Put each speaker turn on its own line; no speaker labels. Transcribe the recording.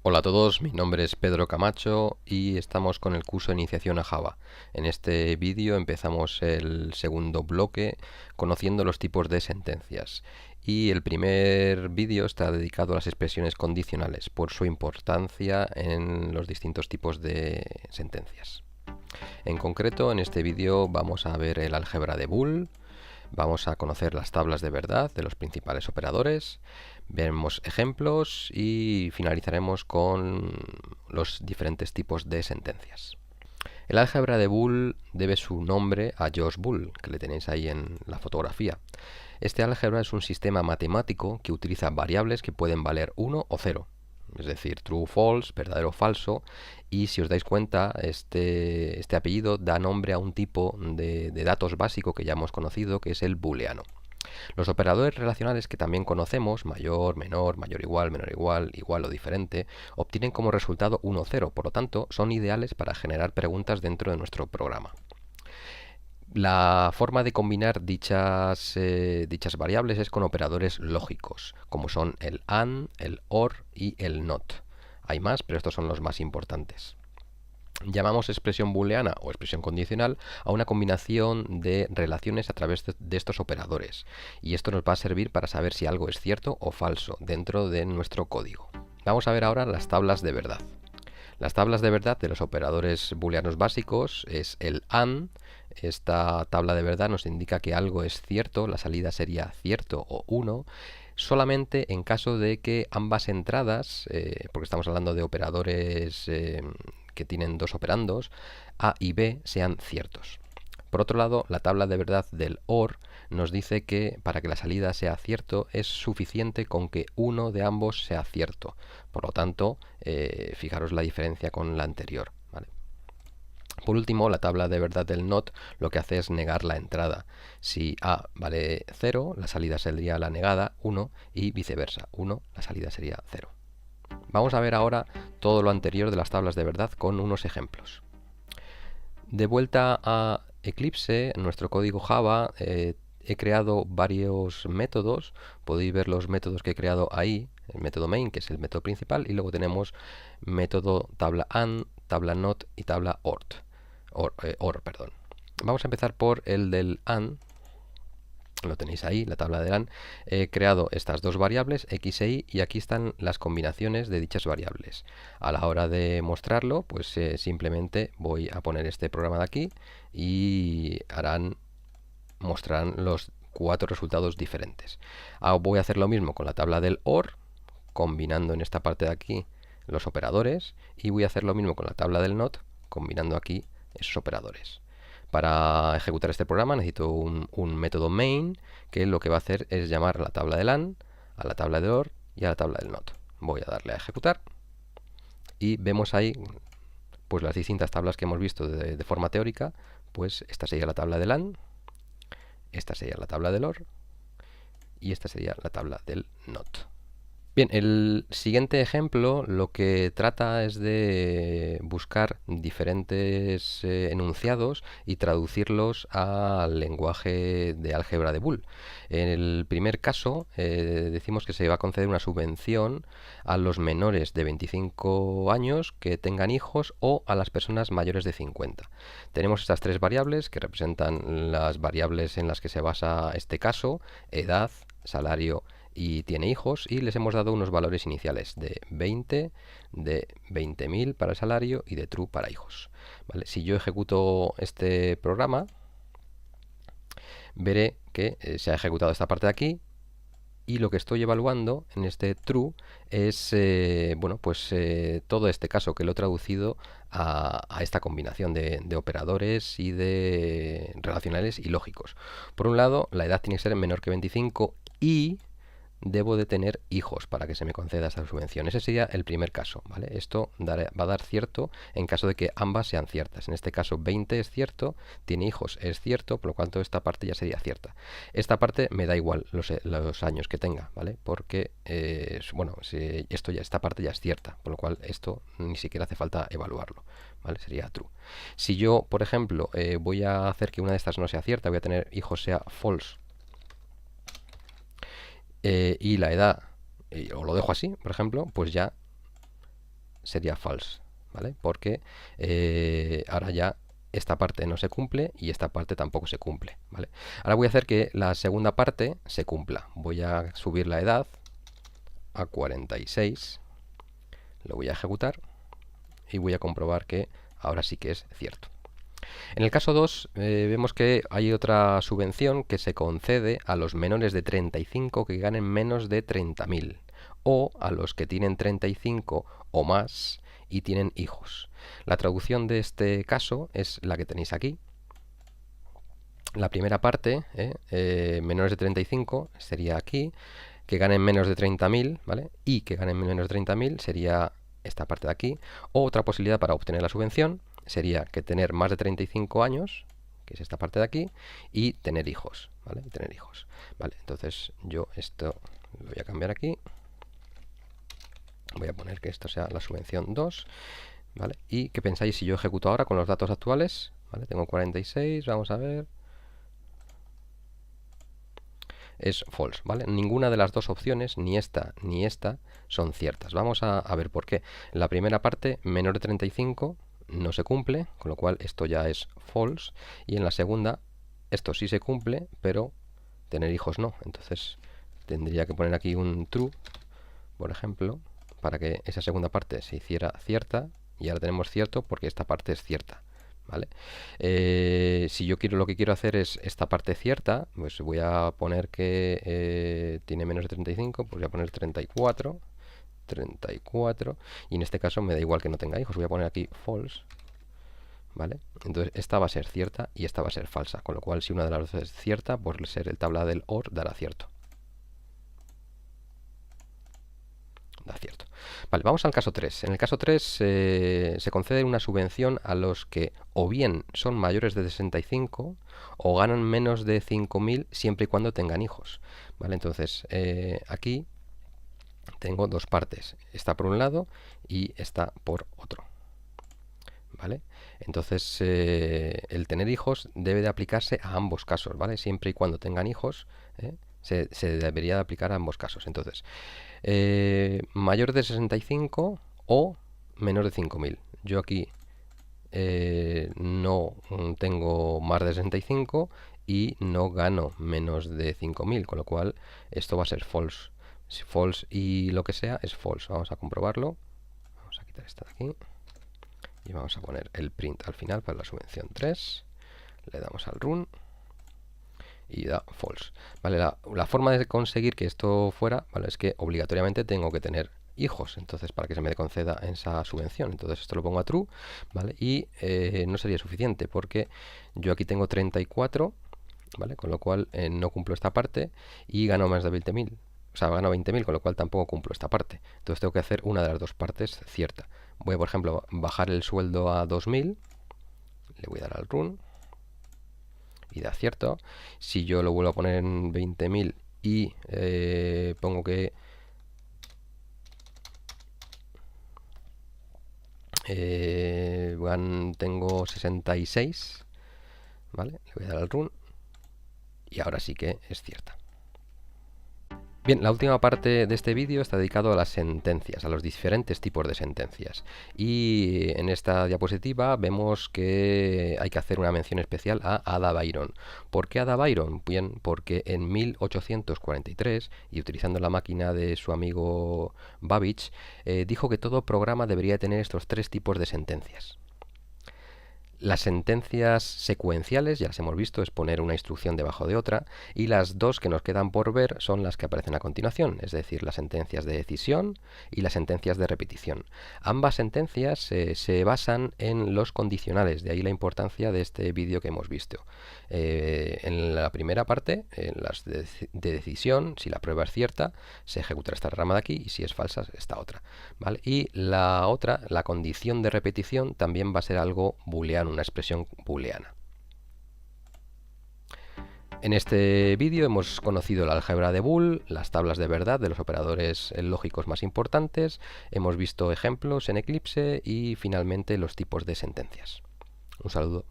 Hola a todos, mi nombre es Pedro Camacho y estamos con el curso de iniciación a Java. En este vídeo empezamos el segundo bloque conociendo los tipos de sentencias. Y el primer vídeo está dedicado a las expresiones condicionales por su importancia en los distintos tipos de sentencias. En concreto, en este vídeo vamos a ver el álgebra de Boole. Vamos a conocer las tablas de verdad de los principales operadores, veremos ejemplos y finalizaremos con los diferentes tipos de sentencias. El álgebra de Boole debe su nombre a Josh Boole, que le tenéis ahí en la fotografía. Este álgebra es un sistema matemático que utiliza variables que pueden valer 1 o 0. Es decir, true, false, verdadero o falso. Y si os dais cuenta, este apellido da nombre a un tipo de datos básico que ya hemos conocido, que es el booleano. Los operadores relacionales que también conocemos, mayor, menor, mayor igual, menor igual, igual o diferente, obtienen como resultado 1 o 0. Por lo tanto, son ideales para generar preguntas dentro de nuestro programa. La forma de combinar dichas variables es con operadores lógicos, como son el AND, el OR y el NOT. Hay más, pero estos son los más importantes. Llamamos expresión booleana o expresión condicional a una combinación de relaciones a través de estos operadores. Y esto nos va a servir para saber si algo es cierto o falso dentro de nuestro código. Vamos a ver ahora las tablas de verdad. Las tablas de verdad de los operadores booleanos básicos es el AND. Esta tabla de verdad nos indica que algo es cierto, la salida sería cierto o 1, solamente en caso de que ambas entradas, porque estamos hablando de operadores que tienen dos operandos, A y B, sean ciertos. Por otro lado, la tabla de verdad del OR nos dice que para que la salida sea cierto es suficiente con que uno de ambos sea cierto. Por lo tanto, fijaros la diferencia con la anterior. ¿Vale? Por último, la tabla de verdad del NOT lo que hace es negar la entrada. Si A vale 0, la salida sería la negada 1 y viceversa. 1, la salida sería 0. Vamos a ver ahora todo lo anterior de las tablas de verdad con unos ejemplos. De vuelta a Eclipse, en nuestro código Java, he creado varios métodos. Podéis ver los métodos que he creado ahí. El método main, que es el método principal, y luego tenemos método tabla AND, tabla NOT y tabla OR, perdón. Vamos a empezar por el del AND. Lo tenéis ahí, la tabla del AND. He creado estas dos variables, x e y, y aquí están las combinaciones de dichas variables. A la hora de mostrarlo, pues simplemente voy a poner este programa de aquí y mostrarán los 4 resultados diferentes. Ahora voy a hacer lo mismo con la tabla del OR, combinando en esta parte de aquí los operadores, y voy a hacer lo mismo con la tabla del NOT, combinando aquí esos operadores. Para ejecutar este programa necesito un método main que lo que va a hacer es llamar a la tabla del AND, a la tabla del OR y a la tabla del NOT. Voy a darle a ejecutar y vemos ahí pues las distintas tablas que hemos visto de forma teórica. Pues esta sería la tabla del AND, esta sería la tabla del OR y esta sería la tabla del NOT. Bien, el siguiente ejemplo lo que trata es de buscar diferentes enunciados y traducirlos al lenguaje de álgebra de Boole. En el primer caso decimos que se va a conceder una subvención a los menores de 25 años que tengan hijos o a las personas mayores de 50. Tenemos estas tres variables que representan las variables en las que se basa este caso: edad, salario y tiene hijos, y les hemos dado unos valores iniciales de 20, de 20.000 para el salario y de true para hijos. ¿Vale? Si yo ejecuto este programa, veré que se ha ejecutado esta parte de aquí, y lo que estoy evaluando en este true es todo este caso que lo he traducido a esta combinación de operadores y de relacionales y lógicos. Por un lado, la edad tiene que ser menor que 25 y debo de tener hijos para que se me conceda esta subvención. Ese sería el primer caso, ¿vale? Esto va a dar cierto en caso de que ambas sean ciertas. En este caso 20 es cierto, tiene hijos es cierto, por lo cual esta parte ya sería cierta. Esta parte me da igual los años que tenga, ¿vale? Porque, si esta parte ya es cierta, por lo cual esto ni siquiera hace falta evaluarlo, ¿vale? Sería true. Si yo, por ejemplo, voy a hacer que una de estas no sea cierta, voy a tener hijos sea false, y la edad, o lo dejo así, por ejemplo, pues ya sería false, ¿vale? Porque ahora ya esta parte no se cumple y esta parte tampoco se cumple, ¿vale? Ahora voy a hacer que la segunda parte se cumpla. Voy a subir la edad a 46, lo voy a ejecutar y voy a comprobar que ahora sí que es cierto. En el caso 2 vemos que hay otra subvención que se concede a los menores de 35 que ganen menos de 30.000 o a los que tienen 35 o más y tienen hijos. La traducción de este caso es la que tenéis aquí. La primera parte, menores de 35, sería aquí, que ganen menos de 30.000, ¿vale? Y que ganen menos de 30.000 sería esta parte de aquí. O otra posibilidad para obtener la subvención sería que tener más de 35 años, que es esta parte de aquí, y tener hijos, ¿vale? Y tener hijos, ¿vale? Entonces yo esto lo voy a cambiar aquí. Voy a poner que esto sea la subvención 2, ¿vale? ¿Y qué pensáis si yo ejecuto ahora con los datos actuales? ¿Vale? Tengo 46, vamos a ver. Es false, ¿vale? Ninguna de las dos opciones, ni esta ni esta, son ciertas. Vamos a ver por qué. En la primera parte, menor de 35, no se cumple, con lo cual esto ya es false. Y en la segunda, esto sí se cumple, pero tener hijos no. Entonces tendría que poner aquí un true, por ejemplo, para que esa segunda parte se hiciera cierta. Y ahora tenemos cierto porque esta parte es cierta, ¿vale? Si yo quiero, lo que quiero hacer es esta parte cierta, pues voy a poner que tiene menos de 35, pues voy a poner 34, y en este caso me da igual que no tenga hijos, voy a poner aquí false, ¿vale? Entonces esta va a ser cierta y esta va a ser falsa, con lo cual si una de las dos es cierta, por ser el tabla del OR dará cierto. Da cierto. Vale, vamos al caso 3. En el caso 3 se concede una subvención a los que o bien son mayores de 65 o ganan menos de 5.000 siempre y cuando tengan hijos. Vale, entonces aquí tengo dos partes. Esta por un lado y esta por otro. ¿Vale? Entonces el tener hijos debe de aplicarse a ambos casos, ¿vale? Siempre y cuando tengan hijos, se debería de aplicar a ambos casos. Entonces, mayor de 65 o menor de 5.000. Yo aquí no tengo más de 65 y no gano menos de 5.000, con lo cual esto va a ser false. Si false y lo que sea es false. Vamos a comprobarlo. Vamos a quitar esta de aquí. Y vamos a poner el print al final para la subvención 3. Le damos al run. Y da false. Vale, la forma de conseguir que esto fuera, ¿vale? Es que obligatoriamente tengo que tener hijos, entonces para que se me conceda esa subvención. Entonces esto lo pongo a true, ¿vale? Y no sería suficiente porque yo aquí tengo 34, ¿vale? Con lo cual no cumplo esta parte y gano más de 20.000. O sea, gano 20.000, con lo cual tampoco cumplo esta parte. Entonces tengo que hacer una de las dos partes cierta. Voy a, por ejemplo, bajar el sueldo a 2.000. Le voy a dar al run. Y da cierto. Si yo lo vuelvo a poner en 20.000 y pongo que tengo 66, ¿vale? Le voy a dar al run y ahora sí que es cierta. Bien, la última parte de este vídeo está dedicado a las sentencias, a los diferentes tipos de sentencias. Y en esta diapositiva vemos que hay que hacer una mención especial a Ada Byron. ¿Por qué Ada Byron? Bien, porque en 1843, y utilizando la máquina de su amigo Babbage, dijo que todo programa debería tener estos tres tipos de sentencias. Las sentencias secuenciales, ya las hemos visto, es poner una instrucción debajo de otra, y las dos que nos quedan por ver son las que aparecen a continuación, es decir, las sentencias de decisión y las sentencias de repetición. Ambas sentencias se basan en los condicionales, de ahí la importancia de este vídeo que hemos visto. En la primera parte, en las de decisión, si la prueba es cierta, se ejecutará esta rama de aquí, y si es falsa, esta otra, ¿vale? Y la otra, la condición de repetición, también va a ser algo booleano, una expresión booleana. En este vídeo hemos conocido la álgebra de Boole, las tablas de verdad de los operadores lógicos más importantes, hemos visto ejemplos en Eclipse y finalmente los tipos de sentencias. Un saludo.